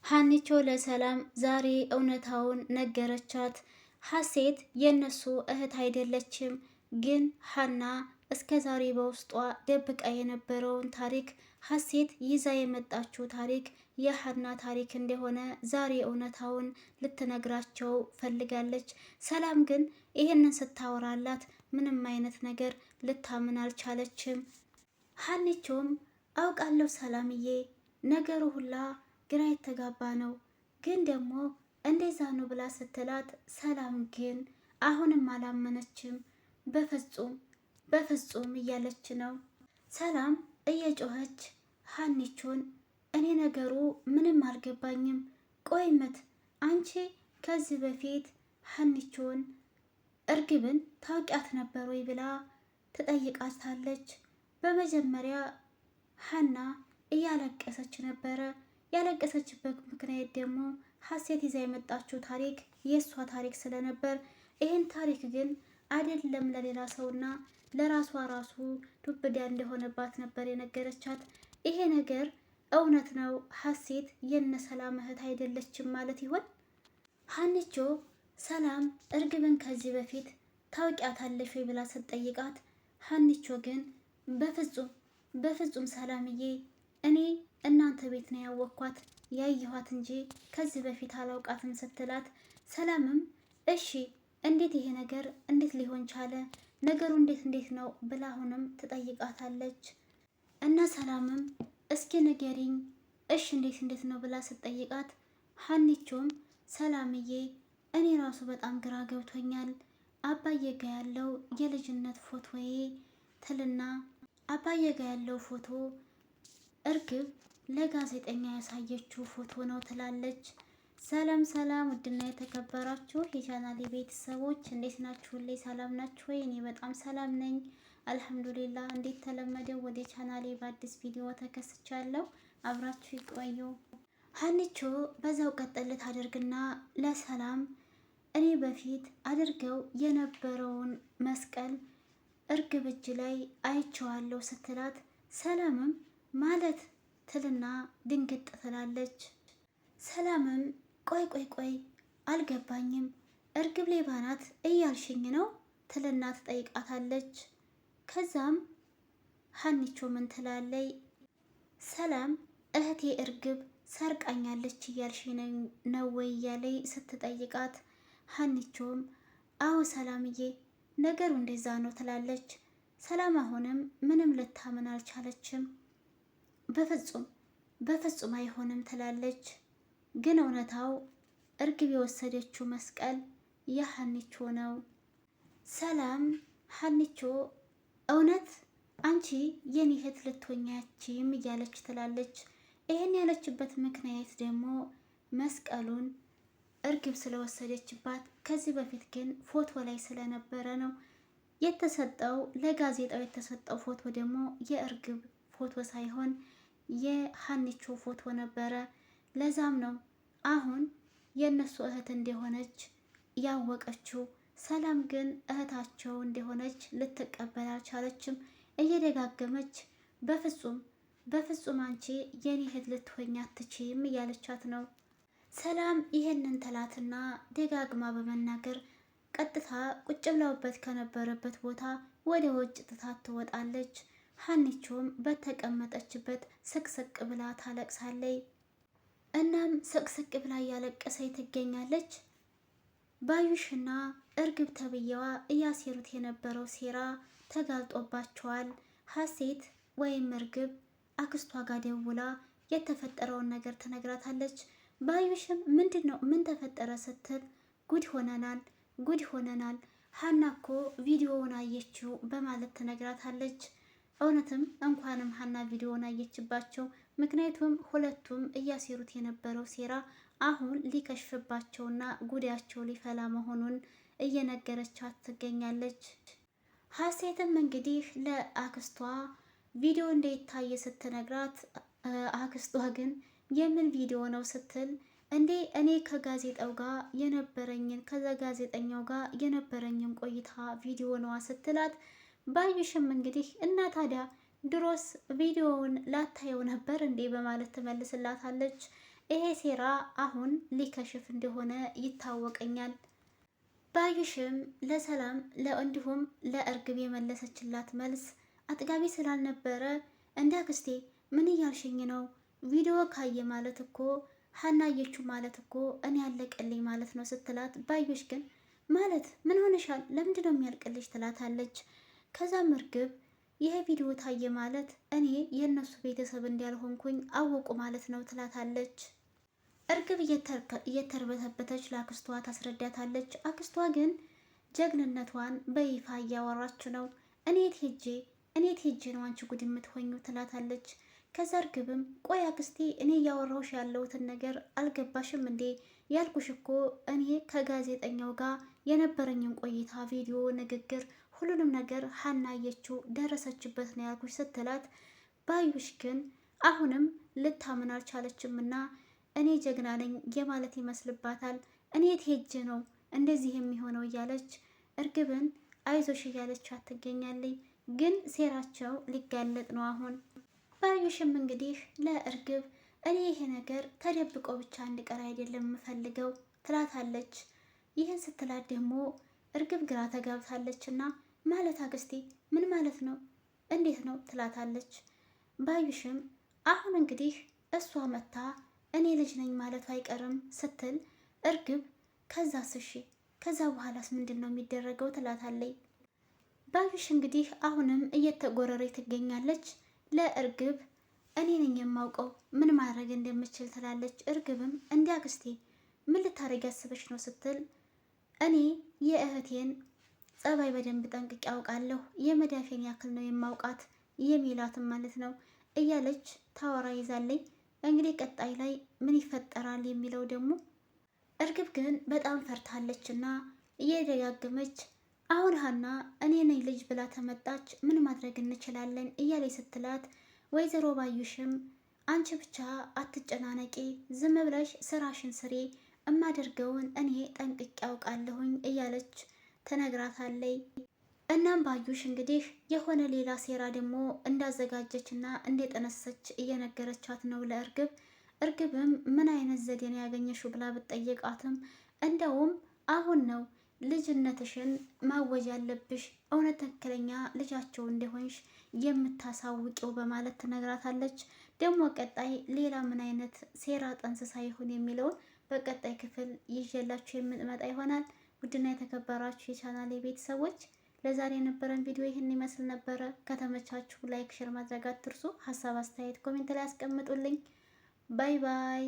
ሀኒቾ ለሰላም ዛሬ እውነታውን ነገረቻት። ሀሴት የነሱ እህት አይደለችም፣ ግን ሀና እስከ ዛሬ በውስጧ ደብቃ የነበረውን ታሪክ ሀሴት ይዛ የመጣችው ታሪክ የሀና ታሪክ እንደሆነ ዛሬ እውነታውን ልትነግራቸው ፈልጋለች። ሰላም ግን ይህንን ስታወራላት ምንም አይነት ነገር ልታምን አልቻለችም። ሀኒቾም አውቃለሁ ሰላምዬ፣ ነገሩ ሁላ ግራ የተጋባ ነው፣ ግን ደግሞ እንደዛ ነው ብላ ስትላት፣ ሰላም ግን አሁንም አላመነችም። በፍጹም በፍጹም እያለች ነው። ሰላም እየጮኸች ሀኒቾን እኔ ነገሩ ምንም አልገባኝም። ቆይመት አንቺ ከዚህ በፊት ሀኒቾን እርግብን ታውቂያት ነበር ወይ ብላ ትጠይቃታለች። በመጀመሪያ ሀና እያለቀሰች ነበረ። ያለቀሰችበት ምክንያት ደግሞ ሀሴት ይዛ የመጣችው ታሪክ የእሷ ታሪክ ስለነበር፣ ይህን ታሪክ ግን አይደለም ለሌላ ሰውና ለራሷ ራሱ ዱብዳ እንደሆነባት ነበር የነገረቻት። ይሄ ነገር እውነት ነው? ሀሴት የነ ሰላም እህት አይደለችም ማለት ይሆን? ሀኒቾ ሰላም እርግብን ከዚህ በፊት ታውቂያታለሽ ወይ ብላ ስትጠይቃት፣ ሀኒቾ ግን በፍጹም በፍጹም ሰላምዬ፣ እኔ እናንተ ቤት ነው ያወቅኳት ያየኋት እንጂ ከዚህ በፊት አላውቃትም ስትላት፣ ሰላምም እሺ እንዴት ይሄ ነገር እንዴት ሊሆን ቻለ? ነገሩ እንዴት ነው ብላ አሁንም ትጠይቃታለች። እና ሰላምም እስኪ ንገሪኝ እሺ እንዴት ነው ብላ ስትጠይቃት፣ ሀኒቾም ሰላምዬ እኔ ራሱ በጣም ግራ ገብቶኛል። አባዬ ጋ ያለው የልጅነት ፎቶዬ ትልና አባዬ ጋ ያለው ፎቶ እርግብ ለጋዜጠኛ ያሳየችው ፎቶ ነው ትላለች። ሰላም ሰላም፣ ውድና የተከበራችሁ የቻናሌ ቤተሰቦች እንዴት ናችሁልኝ? ሰላም ናችሁ ወይ? እኔ በጣም ሰላም ነኝ አልሐምዱሊላ። እንዴት ተለመደው ወደ ቻናሌ በአዲስ ቪዲዮ ተከስቻለሁ። አብራችሁ ይቆዩ። ሀኒቾ በዛው ቀጠልት አድርግና ለሰላም እኔ በፊት አድርገው የነበረውን መስቀል እርግብ እጅ ላይ አይቼዋለሁ ስትላት፣ ሰላምም ማለት ትልና ድንግጥ ትላለች። ሰላምም ቆይ አልገባኝም፣ እርግብ ሌባ ናት እያልሽኝ ነው ትልና ትጠይቃታለች። ከዛም ሀኒቾ ምን ትላለይ፣ ሰላም እህቴ እርግብ ሰርቃኛለች እያልሽ ነው ወይ እያለይ ስትጠይቃት፣ ሀኒቾም አዎ ሰላምዬ ነገሩ እንደዛ ነው ትላለች። ሰላም አሁንም ምንም ልታምን አልቻለችም። በፍጹም አይሆንም ትላለች። ግን እውነታው እርግብ የወሰደችው መስቀል የሀኒቾ ነው። ሰላም ሀኒቾ እውነት አንቺ የኔ እህት ልትሆኛችም እያለች ትላለች። ይህን ያለችበት ምክንያት ደግሞ መስቀሉን እርግብ ስለወሰደችባት፣ ከዚህ በፊት ግን ፎቶ ላይ ስለነበረ ነው የተሰጠው። ለጋዜጣው የተሰጠው ፎቶ ደግሞ የእርግብ ፎቶ ሳይሆን የሀኒቾ ፎቶ ነበረ። ለዛም ነው አሁን የእነሱ እህት እንደሆነች ያወቀችው። ሰላም ግን እህታቸው እንደሆነች ልትቀበል አልቻለችም። እየደጋገመች በፍጹም አንቺ የኔ እህት ልትሆኝ አትችይም እያለቻት ነው። ሰላም ይሄንን ትላትና ደጋግማ በመናገር ቀጥታ ቁጭ ብለውበት ከነበረበት ቦታ ወደ ውጭ ጥታት ትወጣለች። ሀኒቾም በተቀመጠችበት ስቅስቅ ብላ ታለቅሳለች። እናም ስቅስቅ ብላ እያለቀሰች ትገኛለች። ባዩሽና እርግብ ተብዬዋ እያሴሩት የነበረው ሴራ ተጋልጦባቸዋል። ሀሴት ወይም እርግብ አክስቷ ጋር ደውላ የተፈጠረውን ነገር ትነግራታለች። ባዩሽም ምንድን ነው ምን ተፈጠረ ስትል፣ ጉድ ሆነናል ሀና እኮ ቪዲዮውን አየችው በማለት ትነግራታለች። እውነትም እንኳንም ሀና ቪዲዮውን አየችባቸው። ምክንያቱም ሁለቱም እያሴሩት የነበረው ሴራ አሁን ሊከሽፍባቸውና ጉዳያቸው ሊፈላ መሆኑን እየነገረቻት ትገኛለች። ሀሴትም እንግዲህ ለአክስቷ ቪዲዮ እንደይታየ ስትነግራት፣ አክስቷ ግን የምን ቪዲዮ ነው ስትል፣ እንዴ እኔ ከጋዜጣው ጋር የነበረኝን ጋዜጠኛው ጋር የነበረኝን ቆይታ ቪዲዮ ነዋ ስትላት፣ ባዩሽም እንግዲህ እና ታዲያ ድሮስ ቪዲዮውን ላታየው ነበር እንዴ በማለት ትመልስላታለች። ይሄ ሴራ አሁን ሊከሽፍ እንደሆነ ይታወቀኛል። ባዩሽም ለሰላም እንዲሁም ለእርግብ የመለሰችላት መልስ አጥጋቢ ስላልነበረ እንደ አክስቴ ምን እያልሽኝ ነው? ቪዲዮ ካየ ማለት እኮ ሀናየችው ማለት እኮ እኔ ያለቀልኝ ማለት ነው ስትላት፣ ባዩሽ ግን ማለት ምን ሆነሻል? ለምንድን ነው የሚያልቅልሽ? ትላታለች። ከዛም እርግብ ይሄ ቪዲዮ ታየ ማለት እኔ የእነሱ ቤተሰብ እንዳልሆንኩኝ አወቁ ማለት ነው ትላታለች። እርግብ እየተርበተበተች ለአክስቷ ታስረዳታለች። አክስቷ ግን ጀግንነቷን በይፋ እያወራች ነው። እኔት ሄጄ ነው አንቺ ጉድ የምትሆኙ ትላታለች። ከዛ እርግብም ቆይ አክስቴ እኔ እያወራሁሽ ያለሁትን ነገር አልገባሽም እንዴ? ያልኩሽ እኮ እኔ ከጋዜጠኛው ጋር የነበረኝን ቆይታ፣ ቪዲዮ፣ ንግግር፣ ሁሉንም ነገር ሀና አየችው ደረሰችበት ነው ያልኩሽ ስትላት፣ ባዩሽ ግን አሁንም ልታምን አልቻለችም እና እኔ ጀግና ነኝ የማለት ይመስልባታል። እኔት ሄጄ ነው እንደዚህ የሚሆነው እያለች እርግብን አይዞሽ እያለቻት ትገኛለች። ግን ሴራቸው ሊጋለጥ ነው አሁን። ባዩሽም እንግዲህ ለእርግብ እኔ ይሄ ነገር ተደብቆ ብቻ እንዲቀር አይደለም የምፈልገው ትላታለች። ይህን ስትላት ደግሞ እርግብ ግራ ተጋብታለች እና ማለት አክስቴ ምን ማለት ነው? እንዴት ነው ትላታለች። ባዩሽም አሁን እንግዲህ እሷ መታ እኔ ልጅ ነኝ ማለቱ አይቀርም ስትል እርግብ ከዛስ እሺ ከዛ በኋላስ ምንድን ነው የሚደረገው ትላታለች። ባዩሽ እንግዲህ አሁንም እየተጎረረ ትገኛለች። ለእርግብ እኔ ነኝ የማውቀው ምን ማድረግ እንደምችል ትላለች። እርግብም እንዲ አክስቴ ምን ልታደርግ ያስበሽ ነው ስትል እኔ የእህቴን ጸባይ በደንብ ጠንቅቄ ያውቃለሁ፣ የመዳፌን ያክል ነው የማውቃት የሚላትም ማለት ነው እያለች ታወራ ይዛለኝ። እንግዲህ ቀጣይ ላይ ምን ይፈጠራል የሚለው ደግሞ እርግብ ግን በጣም ፈርታለች እና እየደጋገመች አሁን ሀና እኔ ነኝ ልጅ ብላ ተመጣች፣ ምን ማድረግ እንችላለን እያለች ስትላት፣ ወይዘሮ ባዩሽም አንቺ ብቻ አትጨናነቂ፣ ዝም ብለሽ ስራሽን ስሪ፣ እማደርገውን እኔ ጠንቅቄ ያውቃለሁኝ እያለች ትነግራታለች። እናም ባዩሽ እንግዲህ የሆነ ሌላ ሴራ ደግሞ እንዳዘጋጀች እና እንደጠነሰች እየነገረቻት ነው ለእርግብ። እርግብም ምን አይነት ዘዴ ነው ያገኘሽው ብላ ብትጠይቃትም እንደውም አሁን ነው ልጅነትሽን ማወጅ ያለብሽ፣ እውነት ትክክለኛ ልጃቸው እንደሆንሽ የምታሳውቂው በማለት ትነግራታለች። ደግሞ ቀጣይ ሌላ ምን አይነት ሴራ ጠንስሳ ይሆን የሚለውን በቀጣይ ክፍል ይዤላችሁ የምመጣ ይሆናል። ውድና የተከበራችሁ የቻናሌ ቤተሰቦች ለዛሬ የነበረን ቪዲዮ ይህን ይመስል ነበረ። ከተመቻችሁ ላይክ፣ ሼር ማድረግ አትርሱ። ሀሳብ አስተያየት ኮሜንት ላይ አስቀምጡልኝ። ባይ ባይ።